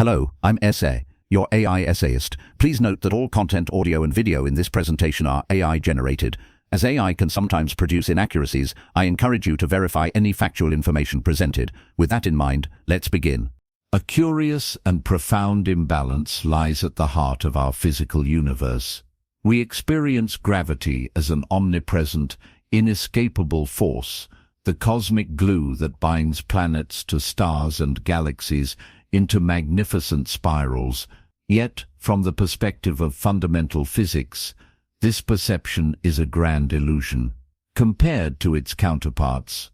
Hello, I'm Essay, your AI essayist. Please note that all content, audio and video in this presentation are AI generated. As AI can sometimes produce inaccuracies, I encourage you to verify any factual information presented. With that in mind, let's begin. A curious and profound imbalance lies at the heart of our physical universe. We experience gravity as an omnipresent, inescapable force, the cosmic glue that binds planets to stars and galaxies into magnificent spirals. Yet, from the perspective of fundamental physics, this perception is a grand illusion. Compared to its counterparts,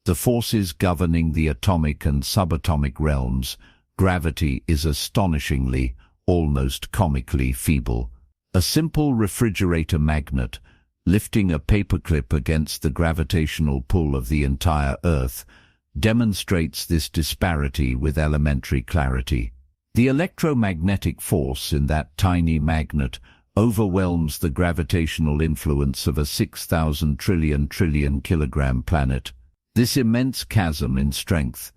the forces governing the atomic and subatomic realms, gravity is astonishingly, almost comically feeble. A simple refrigerator magnet, lifting a paperclip against the gravitational pull of the entire Earth, demonstrates this disparity with elementary clarity. The electromagnetic force in that tiny magnet overwhelms the gravitational influence of a 6,000 trillion kilogram planet. This immense chasm in strength,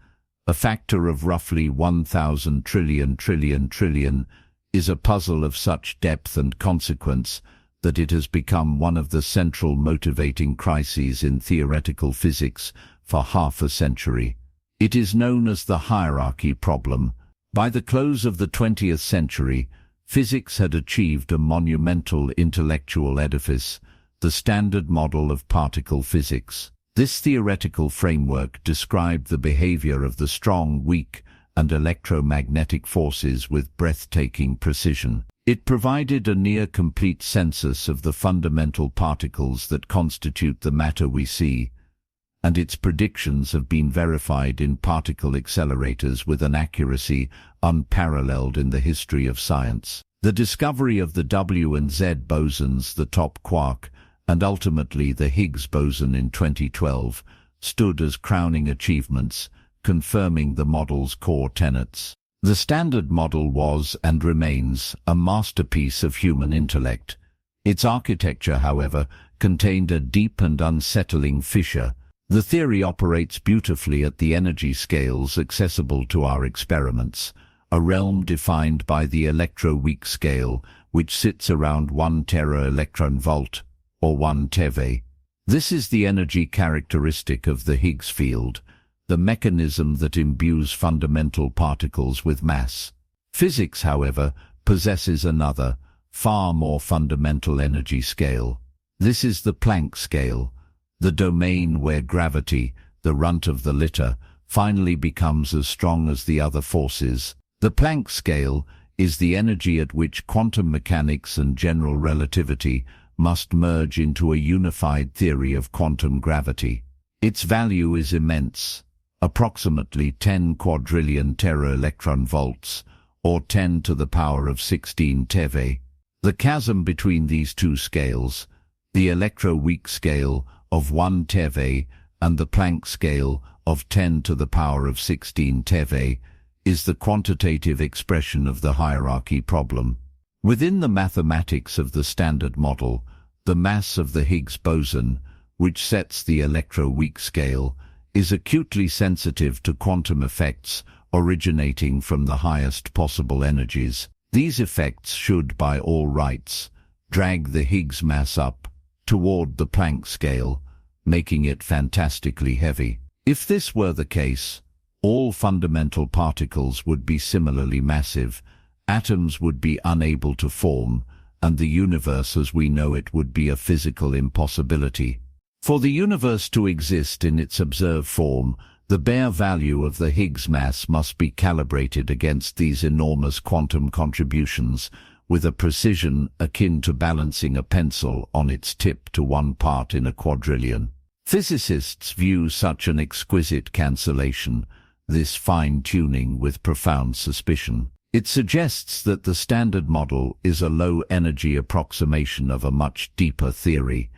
a factor of roughly 1,000 trillion, is a puzzle of such depth and consequence that it has become one of the central motivating crises in theoretical physics for half a century. It is known as the hierarchy problem. By the close of the 20th century, physics had achieved a monumental intellectual edifice, the Standard Model of particle physics. This theoretical framework described the behavior of the strong, weak, and electromagnetic forces with breathtaking precision. It provided a near-complete census of the fundamental particles that constitute the matter we see, and its predictions have been verified in particle accelerators with an accuracy unparalleled in the history of science. The discovery of the W and Z bosons, the top quark, and ultimately the Higgs boson in 2012, stood as crowning achievements, confirming the model's core tenets. The Standard Model was, and remains, a masterpiece of human intellect. Its architecture, however, contained a deep and unsettling fissure. The theory operates beautifully at the energy scales accessible to our experiments, a realm defined by the electroweak scale, which sits around 1 tera-electron-volt, or 1 TeV. This is the energy characteristic of the Higgs field, the mechanism that imbues fundamental particles with mass. Physics, however, possesses another, far more fundamental energy scale. This is the Planck scale, the domain where gravity, the runt of the litter, finally becomes as strong as the other forces. The Planck scale is the energy at which quantum mechanics and general relativity must merge into a unified theory of quantum gravity. Its value is immense, approximately 10 quadrillion tera-electron-volts, or 10 to the power of 16 TeV. The chasm between these two scales, the electroweak scale of 1 TeV and the Planck scale of 10 to the power of 16 TeV, is the quantitative expression of the hierarchy problem. Within the mathematics of the Standard Model, the mass of the Higgs boson, which sets the electroweak scale, is acutely sensitive to quantum effects originating from the highest possible energies. These effects should, by all rights, drag the Higgs mass up toward the Planck scale, making it fantastically heavy. If this were the case, all fundamental particles would be similarly massive, atoms would be unable to form, and the universe as we know it would be a physical impossibility. For the universe to exist in its observed form, the bare value of the Higgs mass must be calibrated against these enormous quantum contributions, with a precision akin to balancing a pencil on its tip to 1 part in a quadrillion. Physicists view such an exquisite cancellation, this fine-tuning, with profound suspicion. It suggests that the Standard Model is a low-energy approximation of a much deeper theory,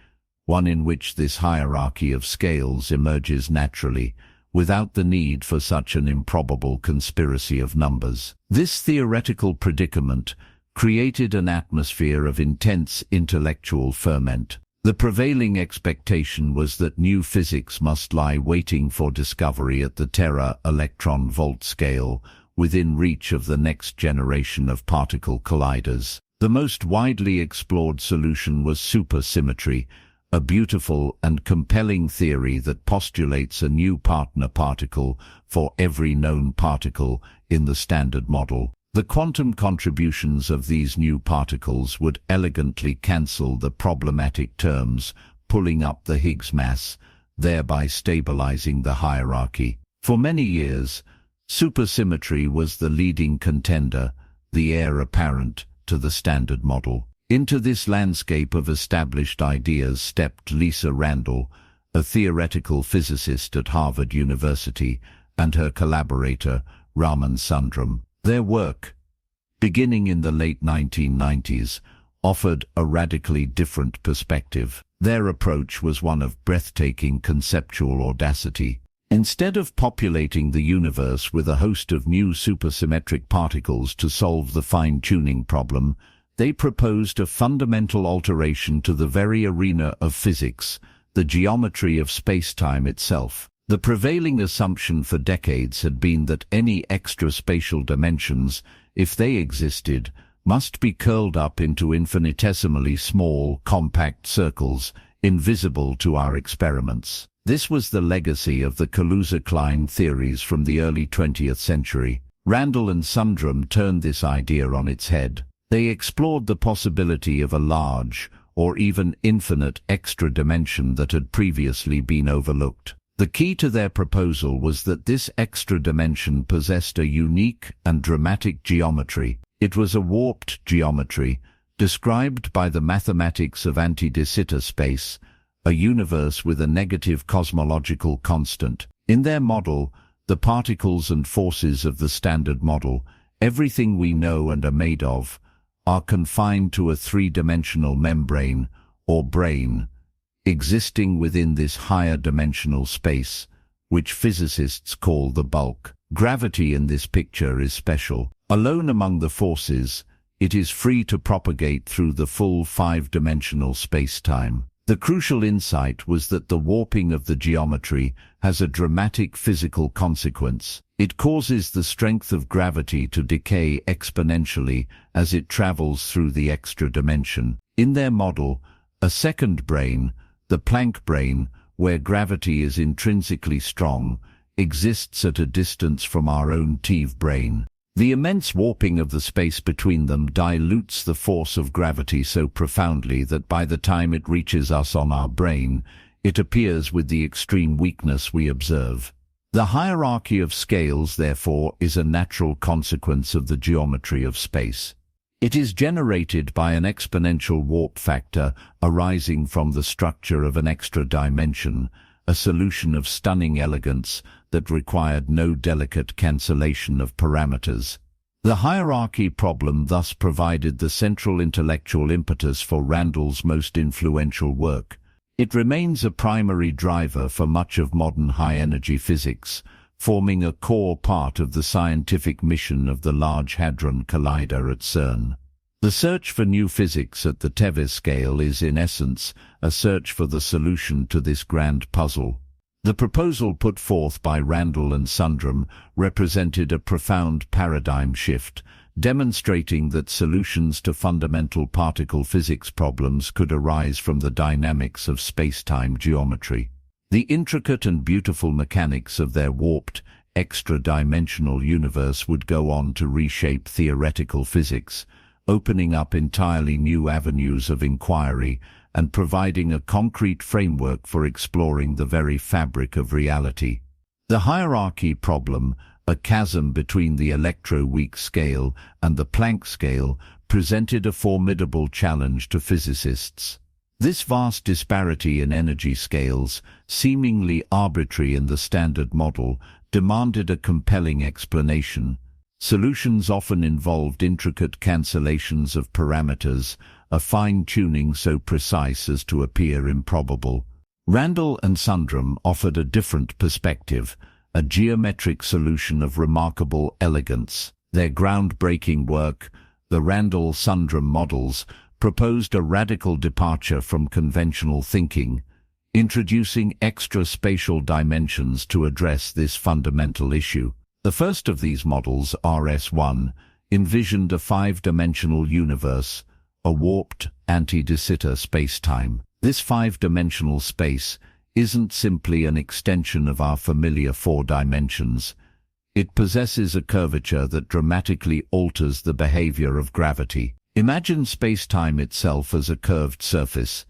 one in which this hierarchy of scales emerges naturally, without the need for such an improbable conspiracy of numbers. This theoretical predicament created an atmosphere of intense intellectual ferment. The prevailing expectation was that new physics must lie waiting for discovery at the tera-electron-volt scale, within reach of the next generation of particle colliders. The most widely explored solution was supersymmetry, a beautiful and compelling theory that postulates a new partner particle for every known particle in the Standard Model. The quantum contributions of these new particles would elegantly cancel the problematic terms, pulling up the Higgs mass, thereby stabilizing the hierarchy. For many years, supersymmetry was the leading contender, the heir apparent to the Standard Model. Into this landscape of established ideas stepped Lisa Randall, a theoretical physicist at Harvard University, and her collaborator, Randall-Sundrum. Their work, beginning in the late 1990s, offered a radically different perspective. Their approach was one of breathtaking conceptual audacity. Instead of populating the universe with a host of new supersymmetric particles to solve the fine-tuning problem, they proposed a fundamental alteration to the very arena of physics, the geometry of spacetime itself. The prevailing assumption for decades had been that any extra spatial dimensions, if they existed, must be curled up into infinitesimally small, compact circles, invisible to our experiments. This was the legacy of the Kaluza-Klein theories from the early 20th century. Randall and Sundrum turned this idea on its head. They explored the possibility of a large, or even infinite, extra dimension that had previously been overlooked. The key to their proposal was that this extra dimension possessed a unique and dramatic geometry. It was a warped geometry, described by the mathematics of anti-de Sitter space, a universe with a negative cosmological constant. In their model, the particles and forces of the Standard Model, everything we know and are made of, are confined to a three-dimensional membrane, or brane, existing within this higher dimensional space, which physicists call the bulk. Gravity in this picture is special. Alone among the forces, it is free to propagate through the full five-dimensional space-time. The crucial insight was that the warping of the geometry has a dramatic physical consequence. It causes the strength of gravity to decay exponentially as it travels through the extra dimension. In their model, a second brane, the Planck brane, where gravity is intrinsically strong, exists at a distance from our own TeV brane. The immense warping of the space between them dilutes the force of gravity so profoundly that by the time it reaches us on our brane, it appears with the extreme weakness we observe. The hierarchy of scales, therefore, is a natural consequence of the geometry of space. It is generated by an exponential warp factor arising from the structure of an extra dimension, a solution of stunning elegance that required no delicate cancellation of parameters. The hierarchy problem thus provided the central intellectual impetus for Randall's most influential work. It remains a primary driver for much of modern high-energy physics, forming a core part of the scientific mission of the Large Hadron Collider at CERN. The search for new physics at the TeV scale is, in essence, a search for the solution to this grand puzzle. The proposal put forth by Randall and Sundrum represented a profound paradigm shift, demonstrating that solutions to fundamental particle physics problems could arise from the dynamics of space-time geometry. The intricate and beautiful mechanics of their warped, extra-dimensional universe would go on to reshape theoretical physics, opening up entirely new avenues of inquiry and providing a concrete framework for exploring the very fabric of reality. The hierarchy problem, a chasm between the electroweak scale and the Planck scale, presented a formidable challenge to physicists. This vast disparity in energy scales, seemingly arbitrary in the Standard Model, demanded a compelling explanation. Solutions often involved intricate cancellations of parameters, a fine-tuning so precise as to appear improbable. Randall and Sundrum offered a different perspective, a geometric solution of remarkable elegance. Their groundbreaking work, the Randall-Sundrum models, proposed a radical departure from conventional thinking, introducing extra spatial dimensions to address this fundamental issue. The first of these models, RS1, envisioned a five-dimensional universe, a warped, anti-de Sitter spacetime. This five-dimensional space isn't simply an extension of our familiar four dimensions. It possesses a curvature that dramatically alters the behavior of gravity. Imagine spacetime itself as a curved surface,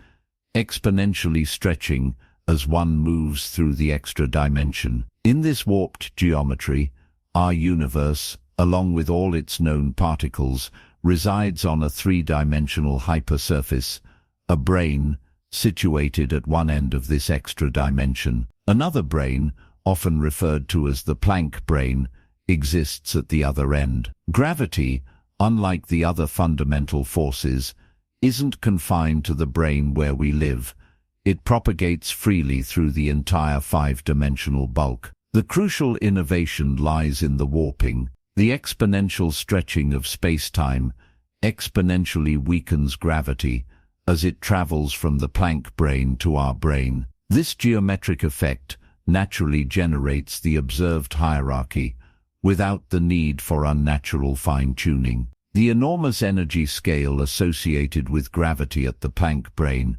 exponentially stretching as one moves through the extra dimension. In this warped geometry, our universe, along with all its known particles, resides on a three-dimensional hypersurface, a brane, situated at one end of this extra dimension. Another brane, often referred to as the Planck brane, exists at the other end. Gravity, unlike the other fundamental forces, isn't confined to the brane where we live. It propagates freely through the entire five-dimensional bulk. The crucial innovation lies in the warping. The exponential stretching of spacetime exponentially weakens gravity as it travels from the Planck brane to our brane. This geometric effect naturally generates the observed hierarchy without the need for unnatural fine-tuning. The enormous energy scale associated with gravity at the Planck brane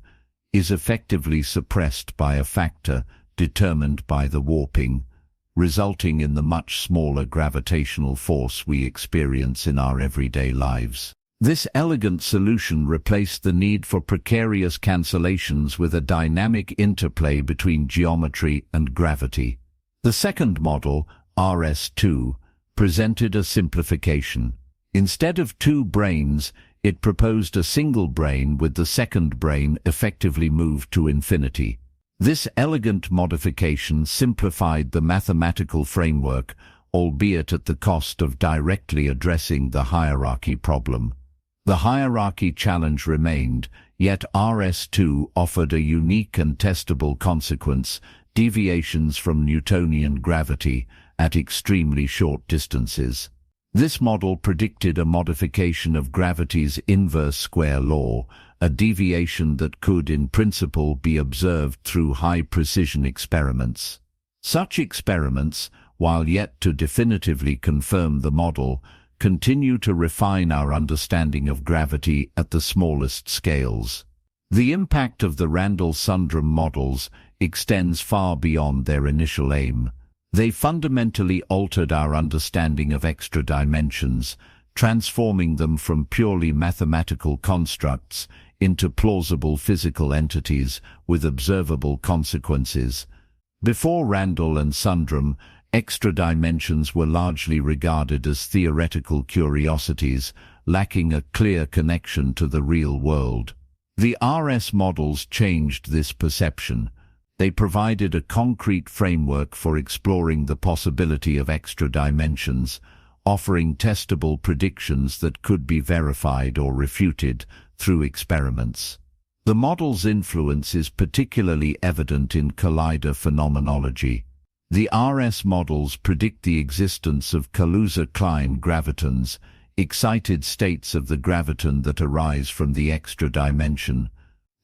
is effectively suppressed by a factor determined by the warping, resulting in the much smaller gravitational force we experience in our everyday lives. This elegant solution replaced the need for precarious cancellations with a dynamic interplay between geometry and gravity. The second model, RS2, presented a simplification. Instead of two branes, it proposed a single brane with the second brane effectively moved to infinity. This elegant modification simplified the mathematical framework, albeit at the cost of directly addressing the hierarchy problem. The hierarchy challenge remained, yet RS2 offered a unique and testable consequence: deviations from Newtonian gravity at extremely short distances. This model predicted a modification of gravity's inverse square law, a deviation that could in principle be observed through high-precision experiments. Such experiments, while yet to definitively confirm the model, continue to refine our understanding of gravity at the smallest scales. The impact of the Randall-Sundrum models extends far beyond their initial aim. They fundamentally altered our understanding of extra dimensions, transforming them from purely mathematical constructs into plausible physical entities with observable consequences. Before Randall and Sundrum, extra dimensions were largely regarded as theoretical curiosities, lacking a clear connection to the real world. The RS models changed this perception. They provided a concrete framework for exploring the possibility of extra dimensions, offering testable predictions that could be verified or refuted through experiments. The model's influence is particularly evident in collider phenomenology. The RS models predict the existence of Kaluza-Klein gravitons, excited states of the graviton that arise from the extra dimension.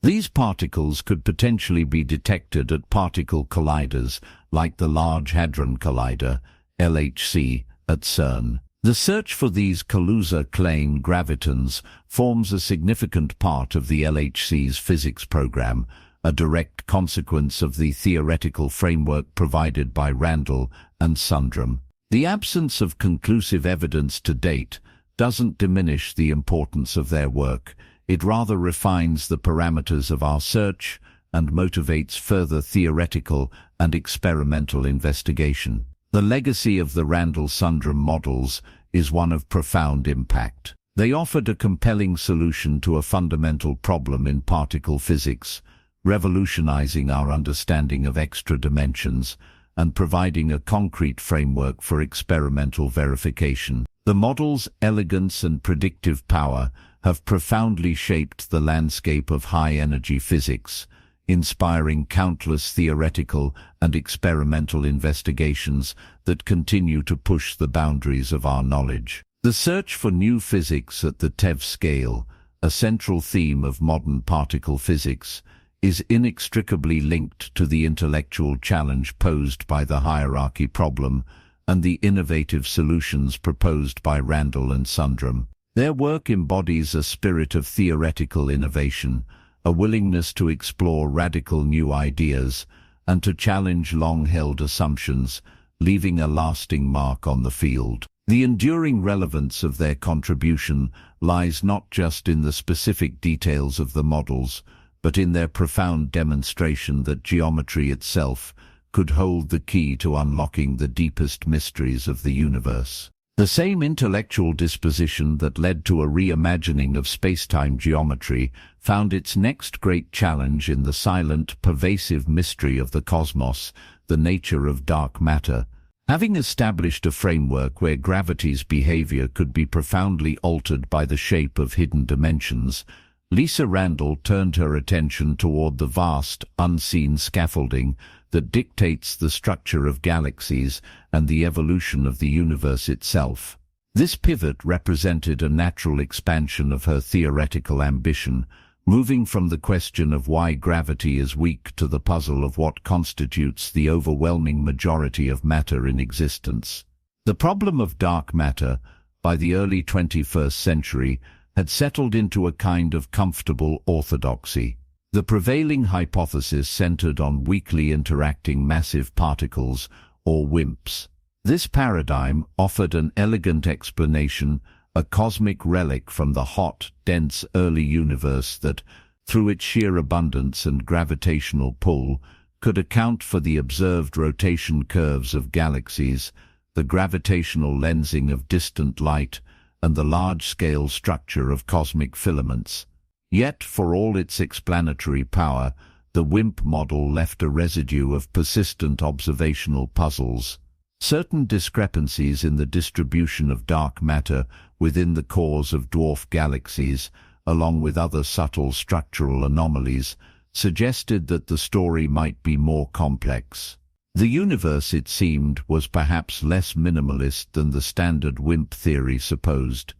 These particles could potentially be detected at particle colliders like the Large Hadron Collider, LHC, at CERN. The search for these Kaluza-Klein gravitons forms a significant part of the LHC's physics program, a direct consequence of the theoretical framework provided by Randall and Sundrum. The absence of conclusive evidence to date doesn't diminish the importance of their work. It rather refines the parameters of our search and motivates further theoretical and experimental investigation. The legacy of the Randall-Sundrum models is one of profound impact. They offered a compelling solution to a fundamental problem in particle physics, revolutionizing our understanding of extra dimensions and providing a concrete framework for experimental verification. The model's elegance and predictive power have profoundly shaped the landscape of high-energy physics, inspiring countless theoretical and experimental investigations that continue to push the boundaries of our knowledge. The search for new physics at the TeV scale, a central theme of modern particle physics, is inextricably linked to the intellectual challenge posed by the hierarchy problem and the innovative solutions proposed by Randall and Sundrum. Their work embodies a spirit of theoretical innovation, a willingness to explore radical new ideas, and to challenge long-held assumptions, leaving a lasting mark on the field. The enduring relevance of their contribution lies not just in the specific details of the models, but in their profound demonstration that geometry itself could hold the key to unlocking the deepest mysteries of the universe. The same intellectual disposition that led to a reimagining of spacetime geometry found its next great challenge in the silent, pervasive mystery of the cosmos, the nature of dark matter. Having established a framework where gravity's behavior could be profoundly altered by the shape of hidden dimensions, Lisa Randall turned her attention toward the vast, unseen scaffolding that dictates the structure of galaxies and the evolution of the universe itself. This pivot represented a natural expansion of her theoretical ambition, moving from the question of why gravity is weak to the puzzle of what constitutes the overwhelming majority of matter in existence. The problem of dark matter, by the early 21st century, had settled into a kind of comfortable orthodoxy. The prevailing hypothesis centered on weakly interacting massive particles, or WIMPs. This paradigm offered an elegant explanation, a cosmic relic from the hot, dense early universe that, through its sheer abundance and gravitational pull, could account for the observed rotation curves of galaxies, the gravitational lensing of distant light, and the large-scale structure of cosmic filaments. Yet, for all its explanatory power, the WIMP model left a residue of persistent observational puzzles. Certain discrepancies in the distribution of dark matter within the cores of dwarf galaxies, along with other subtle structural anomalies, suggested that the story might be more complex. The universe, it seemed, was perhaps less minimalist than the standard WIMP theory supposed.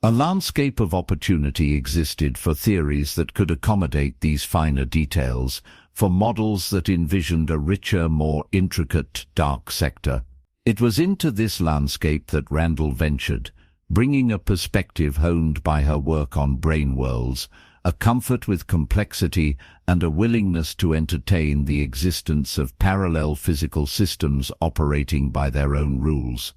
A landscape of opportunity existed for theories that could accommodate these finer details, for models that envisioned a richer, more intricate dark sector. It was into this landscape that Randall ventured, bringing a perspective honed by her work on brain worlds, a comfort with complexity, and a willingness to entertain the existence of parallel physical systems operating by their own rules.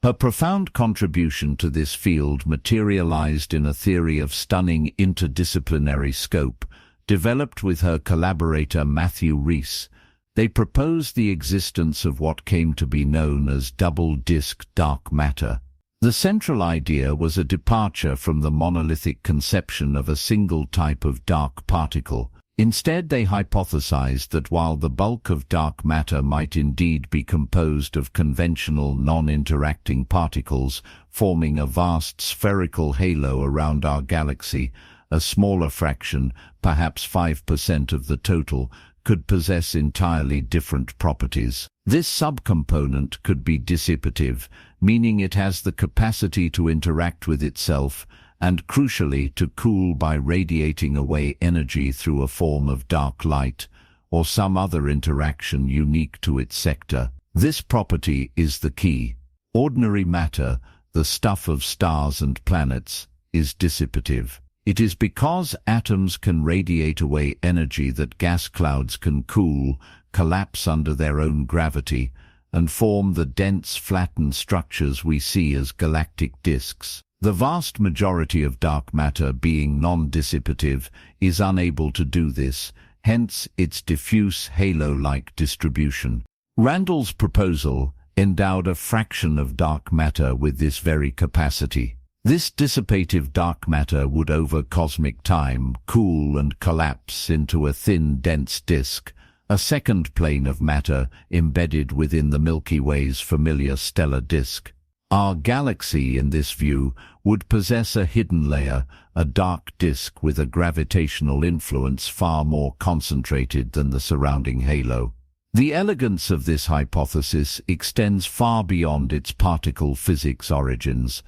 Her profound contribution to this field materialized in a theory of stunning interdisciplinary scope, developed with her collaborator Matthew Rees. They proposed the existence of what came to be known as double-disk dark matter. The central idea was a departure from the monolithic conception of a single type of dark particle. Instead, they hypothesized that while the bulk of dark matter might indeed be composed of conventional non-interacting particles forming a vast spherical halo around our galaxy, a smaller fraction, perhaps 5% of the total, could possess entirely different properties. This subcomponent could be dissipative, meaning it has the capacity to interact with itself and, crucially, to cool by radiating away energy through a form of dark light or some other interaction unique to its sector. This property is the key. Ordinary matter, the stuff of stars and planets, is dissipative. It is because atoms can radiate away energy that gas clouds can cool, collapse under their own gravity, and form the dense, flattened structures we see as galactic disks. The vast majority of dark matter, being non-dissipative, is unable to do this, hence its diffuse halo-like distribution. Randall's proposal endowed a fraction of dark matter with this very capacity. This dissipative dark matter would over cosmic time cool and collapse into a thin, dense disk, a second plane of matter embedded within the Milky Way's familiar stellar disk. Our galaxy, in this view, would possess a hidden layer, a dark disk with a gravitational influence far more concentrated than the surrounding halo. The elegance of this hypothesis extends far beyond its particle physics origins.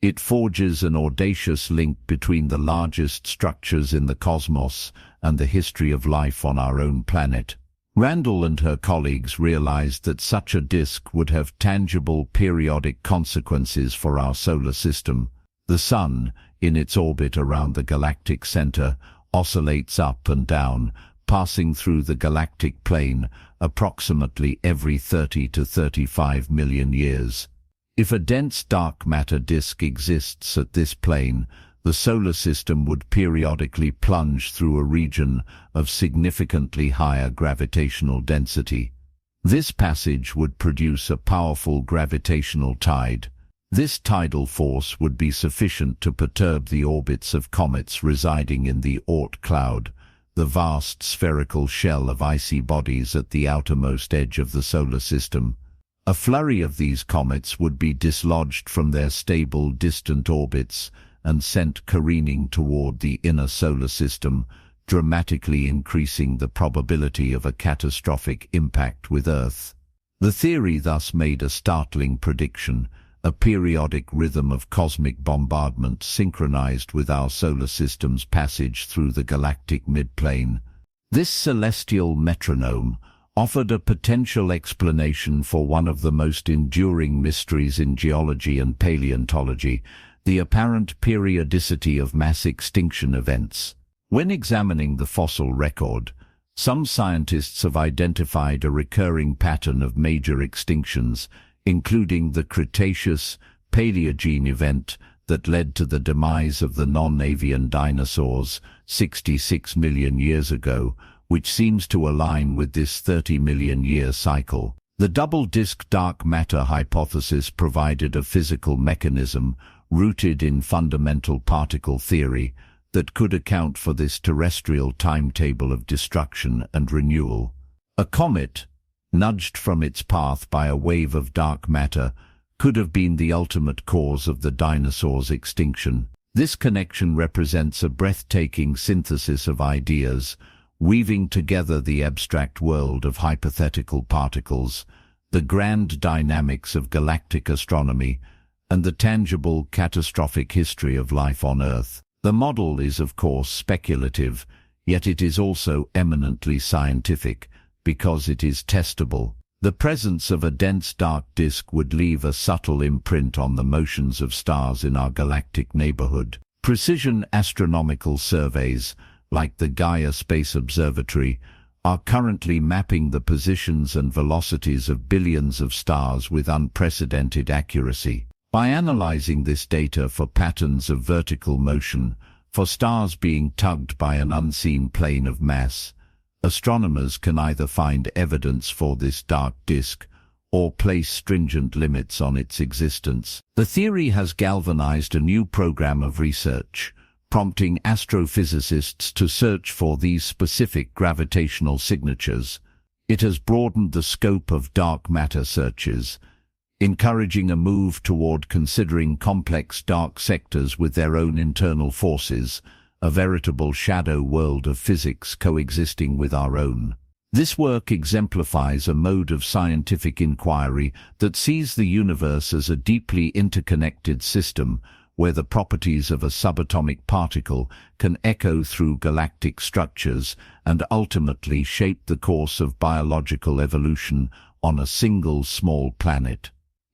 It forges an audacious link between the largest structures in the cosmos and the history of life on our own planet. Randall and her colleagues realized that such a disk would have tangible periodic consequences for our solar system. The Sun, in its orbit around the galactic center, oscillates up and down, passing through the galactic plane approximately every 30 to 35 million years. If a dense dark matter disk exists at this plane, the solar system would periodically plunge through a region of significantly higher gravitational density. This passage would produce a powerful gravitational tide. This tidal force would be sufficient to perturb the orbits of comets residing in the Oort cloud, the vast spherical shell of icy bodies at the outermost edge of the solar system. A flurry of these comets would be dislodged from their stable, distant orbits and sent careening toward the inner solar system, dramatically increasing the probability of a catastrophic impact with Earth. The theory thus made a startling prediction: a periodic rhythm of cosmic bombardment synchronized with our solar system's passage through the galactic midplane. This celestial metronome offered a potential explanation for one of the most enduring mysteries in geology and paleontology: the apparent periodicity of mass extinction events. When examining the fossil record, some scientists have identified a recurring pattern of major extinctions, including the Cretaceous-Paleogene event that led to the demise of the non-avian dinosaurs 66 million years ago, which seems to align with this 30-million-year cycle. The double-disk dark matter hypothesis provided a physical mechanism rooted in fundamental particle theory that could account for this terrestrial timetable of destruction and renewal. A comet, nudged from its path by a wave of dark matter, could have been the ultimate cause of the dinosaurs' extinction. This connection represents a breathtaking synthesis of ideas, weaving together the abstract world of hypothetical particles, the grand dynamics of galactic astronomy, and the tangible, catastrophic history of life on Earth. The model is, of course, speculative, yet it is also eminently scientific, because it is testable. The presence of a dense dark disk would leave a subtle imprint on the motions of stars in our galactic neighborhood. Precision astronomical surveys, like the Gaia Space Observatory, are currently mapping the positions and velocities of billions of stars with unprecedented accuracy. By analyzing this data for patterns of vertical motion, for stars being tugged by an unseen plane of mass, astronomers can either find evidence for this dark disk or place stringent limits on its existence. The theory has galvanized a new program of research, prompting astrophysicists to search for these specific gravitational signatures. It has broadened the scope of dark matter searches, encouraging a move toward considering complex dark sectors with their own internal forces, a veritable shadow world of physics coexisting with our own. This work exemplifies a mode of scientific inquiry that sees the universe as a deeply interconnected system, where the properties of a subatomic particle can echo through galactic structures and ultimately shape the course of biological evolution on a single small planet.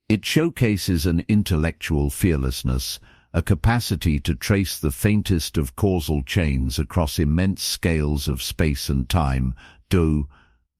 It showcases an intellectual fearlessness, a capacity to trace the faintest of causal chains across immense scales of space and time. The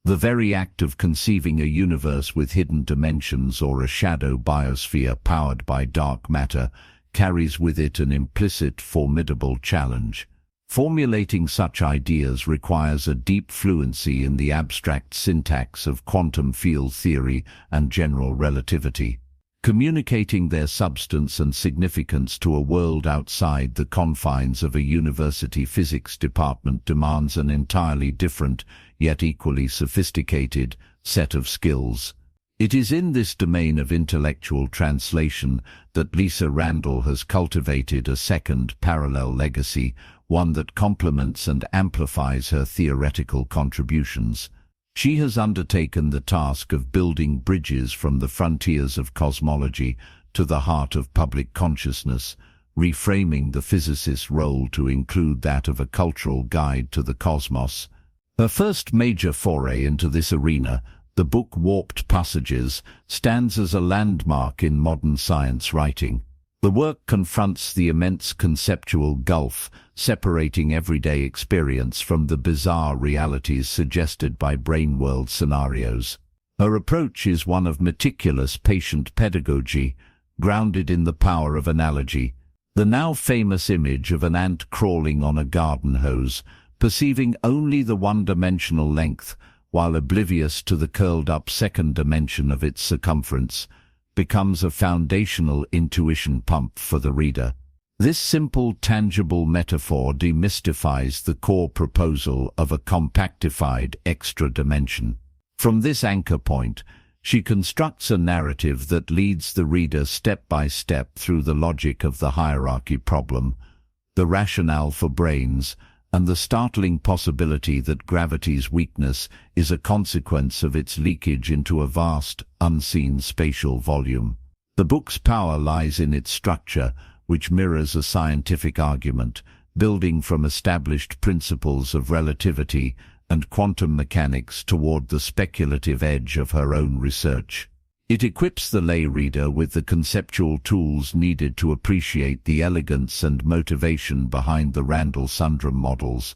very act of conceiving a universe with hidden dimensions or a shadow biosphere powered by dark matter carries with it an implicit, formidable challenge. Formulating such ideas requires a deep fluency in the abstract syntax of quantum field theory and general relativity. Communicating their substance and significance to a world outside the confines of a university physics department demands an entirely different, yet equally sophisticated, set of skills. It is in this domain of intellectual translation that Lisa Randall has cultivated a second parallel legacy, one that complements and amplifies her theoretical contributions. She has undertaken the task of building bridges from the frontiers of cosmology to the heart of public consciousness, reframing the physicist's role to include that of a cultural guide to the cosmos. Her first major foray into this arena, the book Warped Passages, stands as a landmark in modern science writing. The work confronts the immense conceptual gulf separating everyday experience from the bizarre realities suggested by brain-world scenarios. Her approach is one of meticulous, patient pedagogy, grounded in the power of analogy. The now famous image of an ant crawling on a garden hose, perceiving only the one-dimensional length, while oblivious to the curled-up second dimension of its circumference, becomes a foundational intuition pump for the reader. This simple, tangible metaphor demystifies the core proposal of a compactified extra dimension. From this anchor point, she constructs a narrative that leads the reader step by step through the logic of the hierarchy problem, the rationale for brains, and the startling possibility that gravity's weakness is a consequence of its leakage into a vast, unseen spatial volume. The book's power lies in its structure, which mirrors a scientific argument, building from established principles of relativity and quantum mechanics toward the speculative edge of her own research. It equips the lay reader with the conceptual tools needed to appreciate the elegance and motivation behind the Randall-Sundrum models,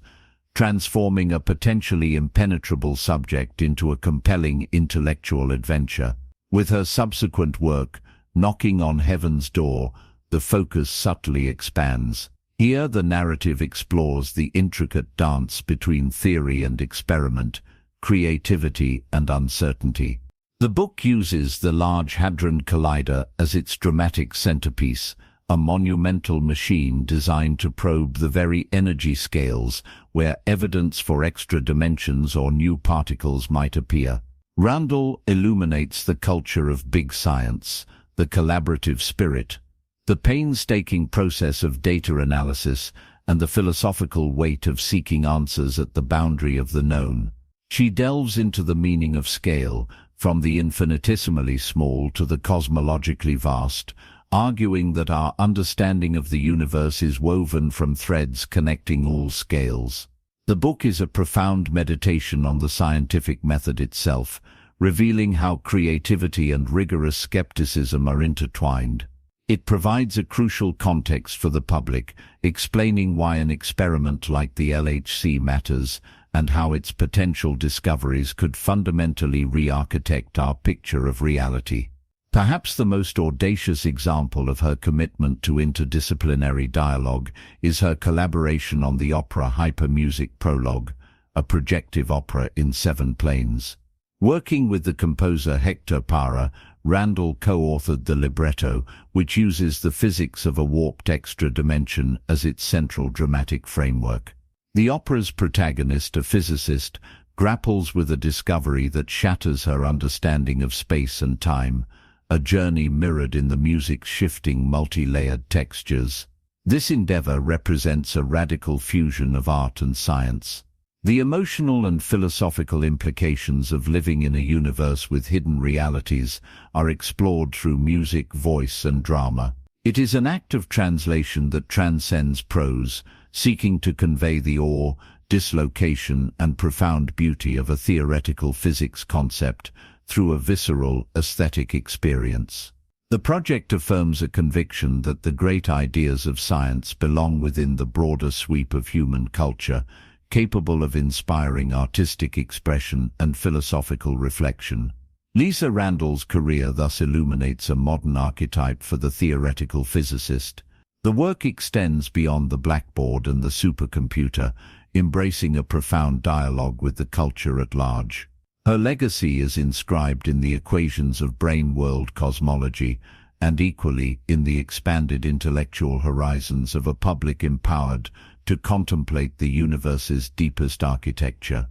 transforming a potentially impenetrable subject into a compelling intellectual adventure. With her subsequent work, Knocking on Heaven's Door, the focus subtly expands. Here the narrative explores the intricate dance between theory and experiment, creativity and uncertainty. The book uses the Large Hadron Collider as its dramatic centerpiece, a monumental machine designed to probe the very energy scales where evidence for extra dimensions or new particles might appear. Randall illuminates the culture of big science, the collaborative spirit, the painstaking process of data analysis, and the philosophical weight of seeking answers at the boundary of the known. She delves into the meaning of scale, from the infinitesimally small to the cosmologically vast, arguing that our understanding of the universe is woven from threads connecting all scales. The book is a profound meditation on the scientific method itself, revealing how creativity and rigorous skepticism are intertwined. It provides a crucial context for the public, explaining why an experiment like the LHC matters and how its potential discoveries could fundamentally re-architect our picture of reality. Perhaps the most audacious example of her commitment to interdisciplinary dialogue is her collaboration on the opera Hypermusic Prologue, a projective opera in 7 planes. Working with the composer Hector Parra, Randall co-authored the libretto, which uses the physics of a warped extra dimension as its central dramatic framework. The opera's protagonist, a physicist, grapples with a discovery that shatters her understanding of space and time, a journey mirrored in the music's shifting, multi-layered textures. This endeavor represents a radical fusion of art and science. The emotional and philosophical implications of living in a universe with hidden realities are explored through music, voice, and drama. It is an act of translation that transcends prose, seeking to convey the awe, dislocation, and profound beauty of a theoretical physics concept through a visceral, aesthetic experience. The project affirms a conviction that the great ideas of science belong within the broader sweep of human culture, capable of inspiring artistic expression and philosophical reflection. Lisa Randall's career thus illuminates a modern archetype for the theoretical physicist. The work extends beyond the blackboard and the supercomputer, embracing a profound dialogue with the culture at large. Her legacy is inscribed in the equations of brain-world cosmology, and equally in the expanded intellectual horizons of a public empowered to contemplate the universe's deepest architecture.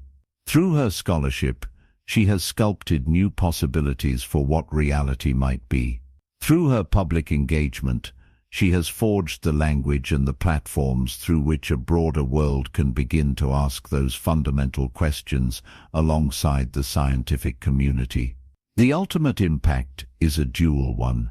Through her scholarship, she has sculpted new possibilities for what reality might be. Through her public engagement, she has forged the language and the platforms through which a broader world can begin to ask those fundamental questions alongside the scientific community. The ultimate impact is a dual one,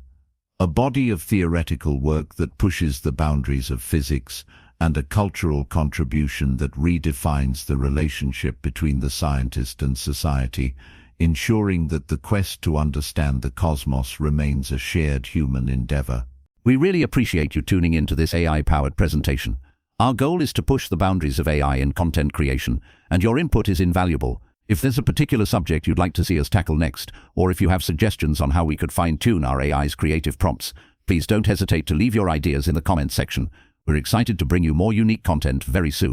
a body of theoretical work that pushes the boundaries of physics and a cultural contribution that redefines the relationship between the scientist and society, ensuring that the quest to understand the cosmos remains a shared human endeavor. We really appreciate you tuning in to this AI-powered presentation. Our goal is to push the boundaries of AI in content creation, and your input is invaluable. If there's a particular subject you'd like to see us tackle next, or if you have suggestions on how we could fine-tune our AI's creative prompts, please don't hesitate to leave your ideas in the comments section. We're excited to bring you more unique content very soon.